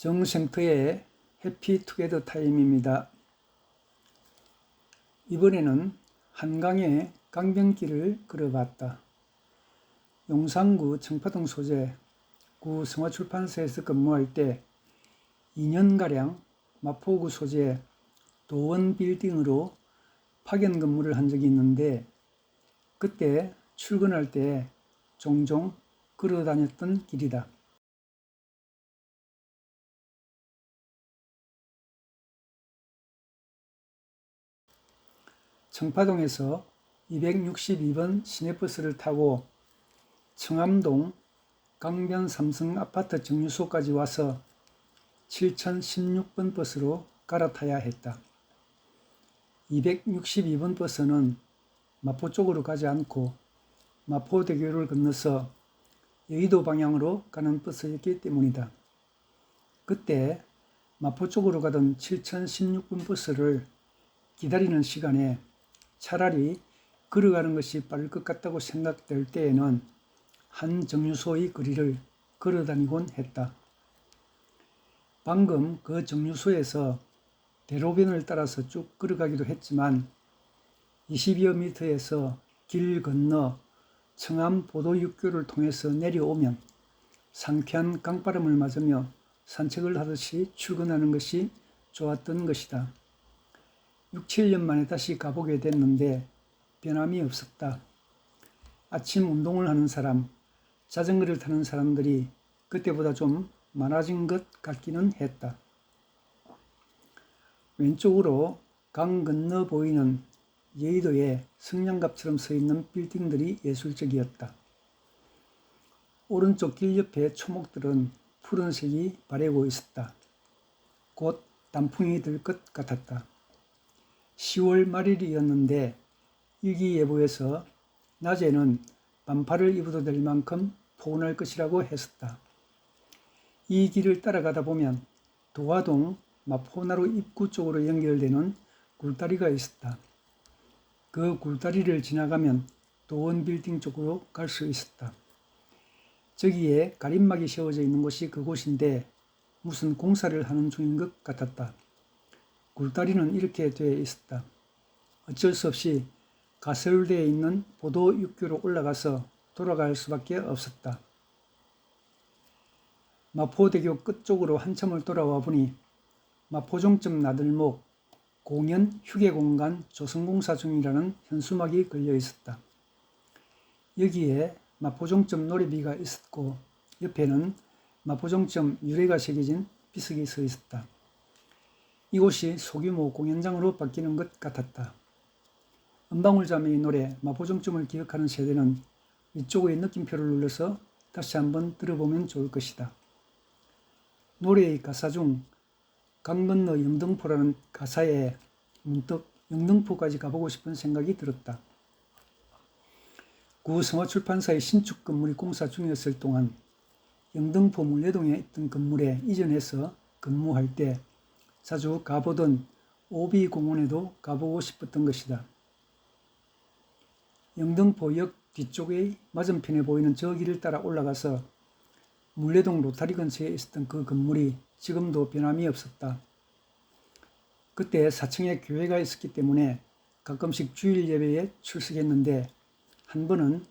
정생터의 해피투게더 타임입니다. 이번에는 한강의 강변길을 걸어봤다. 용산구 청파동 소재 구 성화출판사에서 근무할 때 2년가량 마포구 소재 도원빌딩으로 파견 근무를 한 적이 있는데, 그때 출근할 때 종종 걸어 다녔던 길이다. 청파동에서 262번 시내버스를 타고 청암동 강변 삼성 아파트 정류소까지 와서 7016번 버스로 갈아타야 했다. 262번 버스는 마포 쪽으로 가지 않고 마포대교를 건너서 여의도 방향으로 가는 버스였기 때문이다. 그때 마포 쪽으로 가던 7016번 버스를 기다리는 시간에 차라리 걸어가는 것이 빠를 것 같다고 생각될 때에는 한 정류소의 거리를 걸어 다니곤 했다. 방금 그 정류소에서 대로변을 따라서 쭉 걸어가기도 했지만 20여 미터에서 길 건너 청암 보도육교를 통해서 내려오면 상쾌한 강바람을 맞으며 산책을 하듯이 출근하는 것이 좋았던 것이다. 6, 7년 만에 다시 가보게 됐는데 변함이 없었다. 아침 운동을 하는 사람, 자전거를 타는 사람들이 그때보다 좀 많아진 것 같기는 했다. 왼쪽으로 강 건너 보이는 여의도의 성냥갑처럼 서 있는 빌딩들이 예술적이었다. 오른쪽 길 옆에 초목들은 푸른색이 바래고 있었다. 곧 단풍이 들 것 같았다. 10월 말일이었는데 일기예보에서 낮에는 반팔을 입어도 될 만큼 포근할 것이라고 했었다. 이 길을 따라가다 보면 도화동 마포나루 입구 쪽으로 연결되는 굴다리가 있었다. 그 굴다리를 지나가면 도원빌딩 쪽으로 갈 수 있었다. 저기에 가림막이 세워져 있는 곳이 그곳인데 무슨 공사를 하는 중인 것 같았다. 굴다리는 이렇게 되어 있었다. 어쩔 수 없이 가설되어 있는 보도육교로 올라가서 돌아갈 수밖에 없었다. 마포대교 끝쪽으로 한참을 돌아와 보니 마포종점 나들목 공연 휴게공간 조성공사 중이라는 현수막이 걸려 있었다. 여기에 마포종점 노래비가 있었고 옆에는 마포종점 유래가 새겨진 비석이 서 있었다. 이곳이 소규모 공연장으로 바뀌는 것 같았다. 은방울자매의 노래 마포종점을 기억하는 세대는 이쪽의 느낌표를 눌러서 다시 한번 들어보면 좋을 것이다. 노래의 가사 중 강 건너 영등포라는 가사에 문득 영등포까지 가보고 싶은 생각이 들었다. 구 성화출판사의 신축 건물이 공사 중이었을 동안 영등포 물레동에 있던 건물에 이전해서 근무할 때 자주 가보던 오비공원에도 가보고 싶었던 것이다. 영등포역 뒤쪽의 맞은편에 보이는 저 길을 따라 올라가서 물레동 로타리 근처에 있었던 그 건물이 지금도 변함이 없었다. 그때 4층에 교회가 있었기 때문에 가끔씩 주일 예배에 출석했는데 한 번은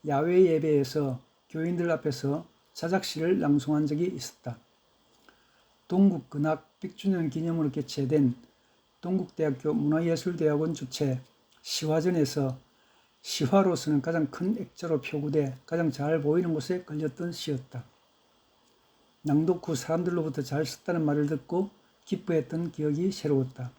야외 예배에서 교인들 앞에서 자작시를 낭송한 적이 있었다. 동국근학 100주년 기념으로 개최된 동국대학교 문화예술대학원 주최 시화전에서 시화로서는 가장 큰 액자로 표구돼 가장 잘 보이는 곳에 걸렸던 시였다. 낭독 후 사람들로부터 잘 썼다는 말을 듣고 기뻐했던 기억이 새로웠다.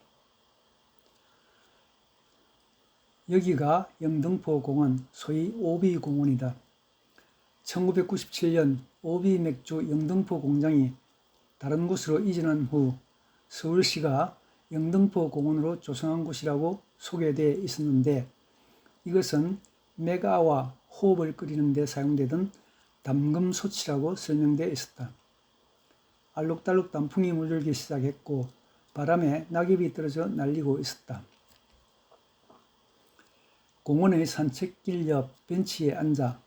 여기가 영등포공원, 소위 오비공원이다. 1997년 오비맥주 영등포 공장이 다른 곳으로 이전한 후 서울시가 영등포공원으로 조성한 곳이라고 소개되어 있었는데, 이것은 맥아와 호흡을 끓이는 데 사용되던 담금소치라고 설명되어 있었다. 알록달록 단풍이 물들기 시작했고 바람에 낙엽이 떨어져 날리고 있었다. 공원의 산책길 옆 벤치에 앉아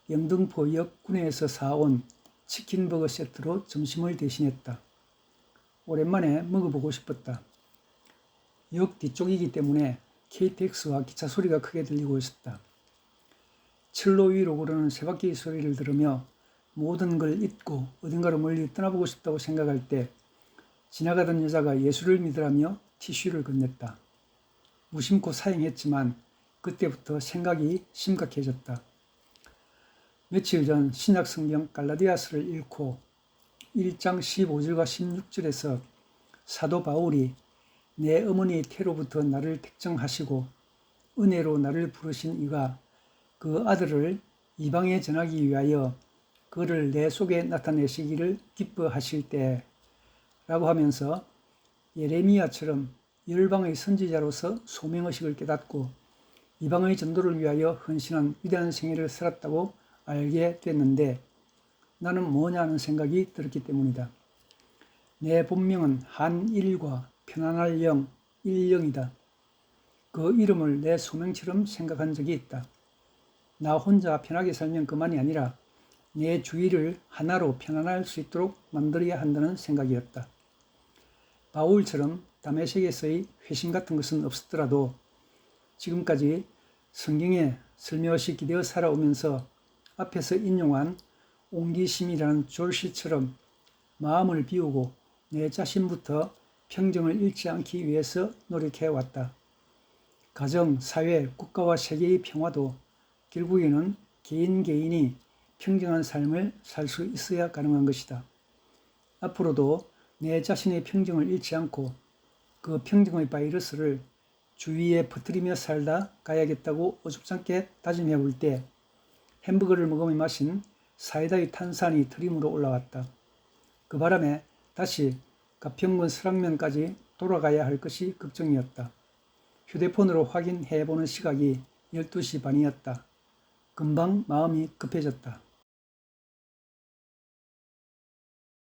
영등포역 구내에서 사온 치킨버거 세트로 점심을 대신했다. 오랜만에 먹어보고 싶었다. 역 뒤쪽이기 때문에 KTX와 기차 소리가 크게 들리고 있었다. 철로 위로 오르는 쇠바퀴 소리를 들으며 모든 걸 잊고 어딘가로 멀리 떠나보고 싶다고 생각할 때 지나가던 여자가 예수를 믿으라며 티슈를 건넸다. 무심코 사용했지만 그때부터 생각이 심각해졌다. 며칠 전 신약성경 갈라디아서를 읽고 1장 15절과 16절에서 사도 바울이 내 어머니 태로부터 나를 택정하시고 은혜로 나를 부르신 이가 그 아들을 이방에 전하기 위하여 그를 내 속에 나타내시기를 기뻐하실 때라고 하면서 예레미야처럼 열방의 선지자로서 소명의식을 깨닫고 이방의 전도를 위하여 헌신한 위대한 생애를 살았다고 알게 됐는데 나는 뭐냐는 생각이 들었기 때문이다. 내 본명은 한일과 편안할 영, 일영이다. 그 이름을 내 소명처럼 생각한 적이 있다. 나 혼자 편하게 살면 그만이 아니라 내 주위를 하나로 편안할 수 있도록 만들어야 한다는 생각이었다. 바울처럼 다메섹에서의 회심 같은 것은 없었더라도 지금까지 성경에 슬며시 기대어 살아오면서 앞에서 인용한 옹기심이라는 졸시처럼 마음을 비우고 내 자신부터 평정을 잃지 않기 위해서 노력해왔다. 가정, 사회, 국가와 세계의 평화도 결국에는 개인이 평정한 삶을 살 수 있어야 가능한 것이다. 앞으로도 내 자신의 평정을 잃지 않고 그 평정의 바이러스를 주위에 퍼뜨리며 살다 가야겠다고 어줍잖게 다짐해 볼 때 햄버거를 먹으며 마신 사이다의 탄산이 트림으로 올라왔다. 그 바람에 다시 가평군 설악면까지 돌아가야 할 것이 걱정이었다. 휴대폰으로 확인해보는 시각이 12시 반이었다. 금방 마음이 급해졌다.